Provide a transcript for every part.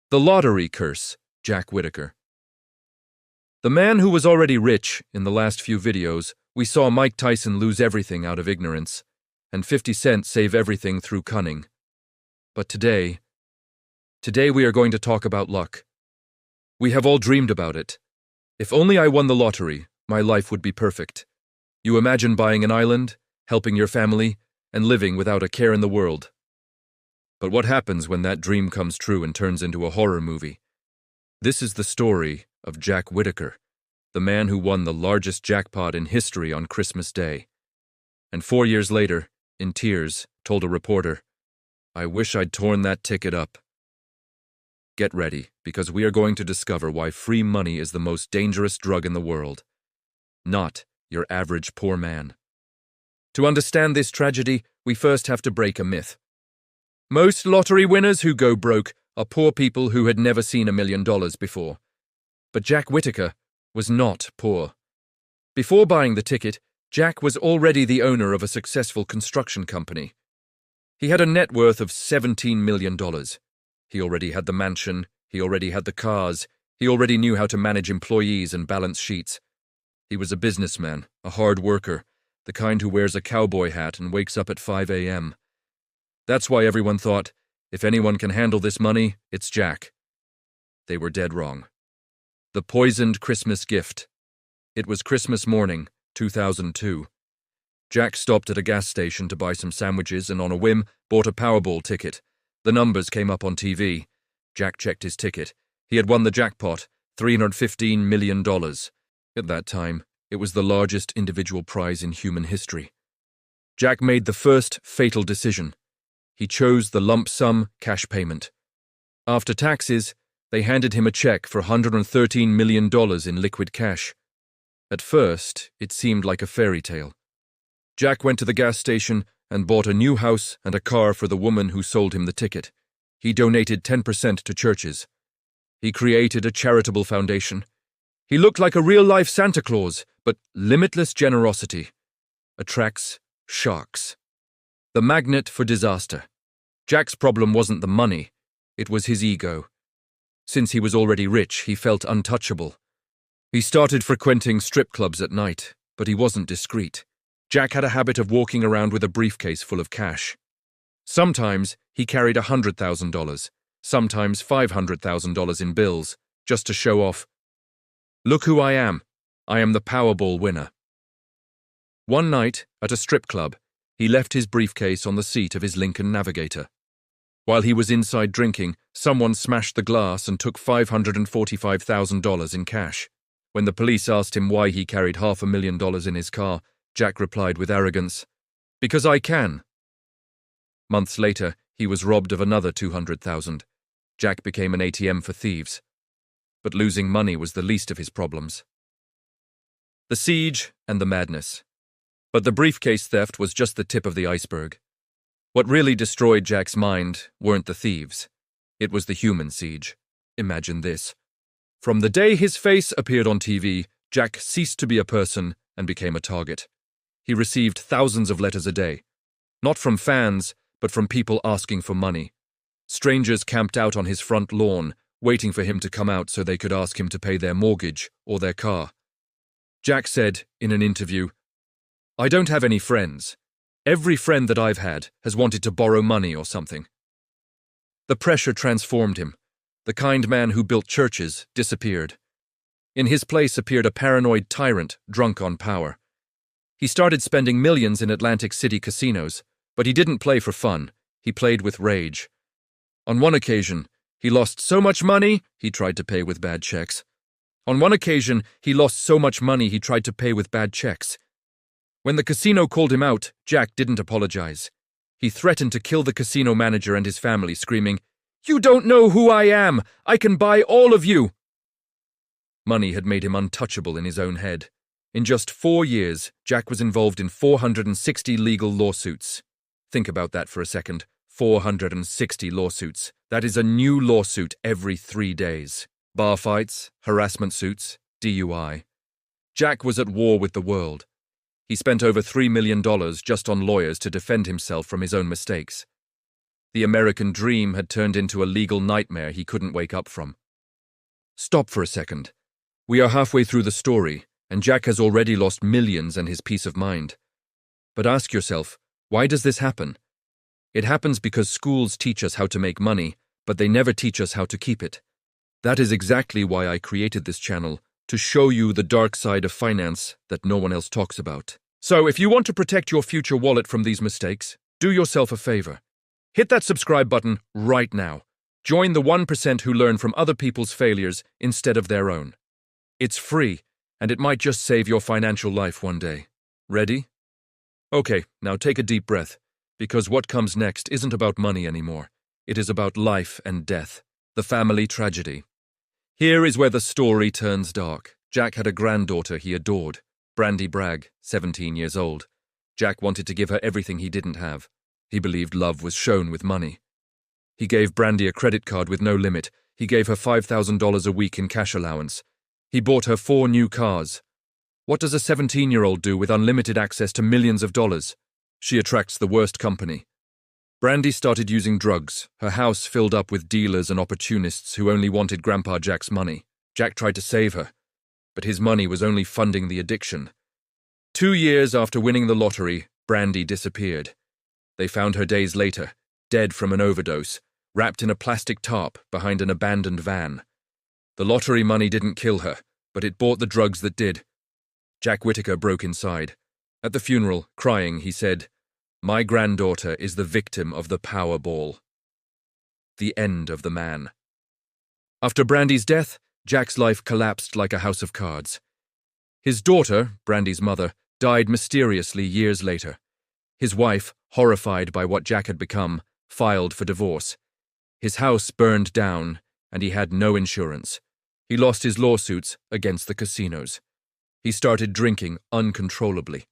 The Lottery Curse, Jack Whittaker. The man who was already rich. In the last few videos, we saw Mike Tyson lose everything out of ignorance, and 50 Cent save everything through cunning. But today we are going to talk about luck. We have all dreamed about it. If only I won the lottery, my life would be perfect. You imagine buying an island, helping your family, and living without a care in the world. But what happens when that dream comes true and turns into a horror movie? This is the story of Jack Whittaker, the man who won the largest jackpot in history on Christmas Day. And 4 years later, in tears, told a reporter, "I wish I'd torn that ticket up." Get ready, because we are going to discover why free money is the most dangerous drug in the world. Not your average poor man. To understand this tragedy, we first have to break a myth. Most lottery winners who go broke are poor people who had never seen $1 million before. But Jack Whittaker was not poor. Before buying the ticket, Jack was already the owner of a successful construction company. He had a net worth of $17 million. He already had the mansion, he already had the cars, he already knew how to manage employees and balance sheets. He was a businessman, a hard worker, the kind who wears a cowboy hat and wakes up at 5 a.m. That's why everyone thought, if anyone can handle this money, it's Jack. They were dead wrong. The poisoned Christmas gift. It was Christmas morning, 2002. Jack stopped at a gas station to buy some sandwiches and on a whim bought a Powerball ticket. The numbers came up on TV. Jack checked his ticket. He had won the jackpot, $315 million. At that time, it was the largest individual prize in human history. Jack made the first fatal decision. He chose the lump sum cash payment. After taxes, they handed him a check for $113 million in liquid cash. At first, it seemed like a fairy tale. Jack went to the gas station and bought a new house and a car for the woman who sold him the ticket. He donated 10% to churches. He created a charitable foundation. He looked like a real-life Santa Claus, but limitless generosity attracts sharks. The magnet for disaster. Jack's problem wasn't the money, it was his ego. Since he was already rich, he felt untouchable. He started frequenting strip clubs at night, but he wasn't discreet. Jack had a habit of walking around with a briefcase full of cash. Sometimes he carried $100,000, sometimes $500,000 in bills, just to show off. "Look who I am the Powerball winner." One night, at a strip club, he left his briefcase on the seat of his Lincoln Navigator. While he was inside drinking, someone smashed the glass and took $545,000 in cash. When the police asked him why he carried $500,000 in his car, Jack replied with arrogance, "Because I can." Months later, he was robbed of another $200,000. Jack became an ATM for thieves. But losing money was the least of his problems. The siege and the madness. But the briefcase theft was just the tip of the iceberg. What really destroyed Jack's mind weren't the thieves. It was the human siege. Imagine this. From the day his face appeared on TV, Jack ceased to be a person and became a target. He received thousands of letters a day. Not from fans, but from people asking for money. Strangers camped out on his front lawn, waiting for him to come out so they could ask him to pay their mortgage or their car. Jack said in an interview, "I don't have any friends. Every friend that I've had has wanted to borrow money or something." The pressure transformed him. The kind man who built churches disappeared. In his place appeared a paranoid tyrant drunk on power. He started spending millions in Atlantic City casinos, but he didn't play for fun. He played with rage. On one occasion, he lost so much money, he tried to pay with bad checks. When the casino called him out, Jack didn't apologize. He threatened to kill the casino manager and his family, screaming, "You don't know who I am! I can buy all of you!" Money had made him untouchable in his own head. In just 4 years, Jack was involved in 460 legal lawsuits. Think about that for a second. 460 lawsuits. That is a new lawsuit every 3 days. Bar fights, harassment suits, DUI. Jack was at war with the world. He spent over $3 million just on lawyers to defend himself from his own mistakes. The American dream had turned into a legal nightmare he couldn't wake up from. Stop for a second. We are halfway through the story, and Jack has already lost millions and his peace of mind. But ask yourself, why does this happen? It happens because schools teach us how to make money, but they never teach us how to keep it. That is exactly why I created this channel, to show you the dark side of finance that no one else talks about. So if you want to protect your future wallet from these mistakes, do yourself a favor. Hit that subscribe button right now. Join the 1% who learn from other people's failures instead of their own. It's free, and it might just save your financial life one day. Ready? Okay, now take a deep breath, because what comes next isn't about money anymore. It is about life and death, the family tragedy. Here is where the story turns dark. Jack had a granddaughter he adored, Brandy Bragg, 17 years old. Jack wanted to give her everything he didn't have. He believed love was shown with money. He gave Brandy a credit card with no limit. He gave her $5,000 a week in cash allowance. He bought her 4 new cars. What does a 17-year-old do with unlimited access to millions of dollars? She attracts the worst company. Brandy started using drugs, her house filled up with dealers and opportunists who only wanted Grandpa Jack's money. Jack tried to save her, but his money was only funding the addiction. 2 years after winning the lottery, Brandy disappeared. They found her days later, dead from an overdose, wrapped in a plastic tarp behind an abandoned van. The lottery money didn't kill her, but it bought the drugs that did. Jack Whittaker broke inside. At the funeral, crying, he said, "My granddaughter is the victim of the Powerball." The end of the man. After Brandy's death, Jack's life collapsed like a house of cards. His daughter, Brandy's mother, died mysteriously years later. His wife, horrified by what Jack had become, filed for divorce. His house burned down, and he had no insurance. He lost his lawsuits against the casinos. He started drinking uncontrollably.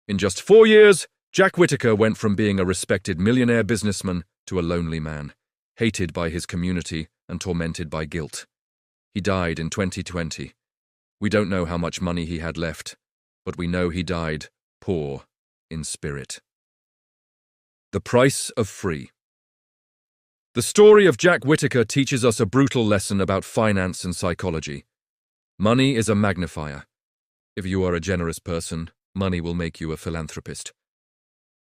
In just 4 years, Jack Whittaker went from being a respected millionaire businessman to a lonely man, hated by his community and tormented by guilt. He died in 2020. We don't know how much money he had left, but we know he died poor in spirit. The price of free. The story of Jack Whittaker teaches us a brutal lesson about finance and psychology. Money is a magnifier. If you are a generous person, money will make you a philanthropist.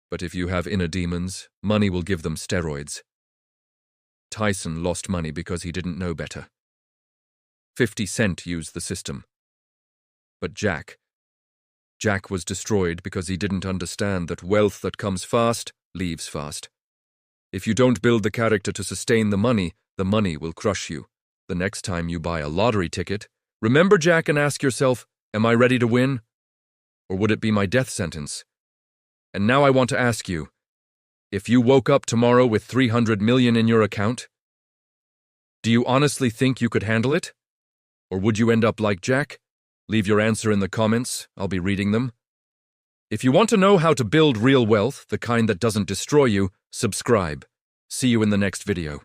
But if you have inner demons, money will give them steroids. Tyson lost money because he didn't know better. 50 Cent used the system. But Jack was destroyed because he didn't understand that wealth that comes fast leaves fast. If you don't build the character to sustain the money will crush you. The next time you buy a lottery ticket, remember Jack and ask yourself, am I ready to win? Or would it be my death sentence? And now I want to ask you, if you woke up tomorrow with $300 million in your account, do you honestly think you could handle it? Or would you end up like Jack? Leave your answer in the comments, I'll be reading them. If you want to know how to build real wealth, the kind that doesn't destroy you, subscribe. See you in the next video.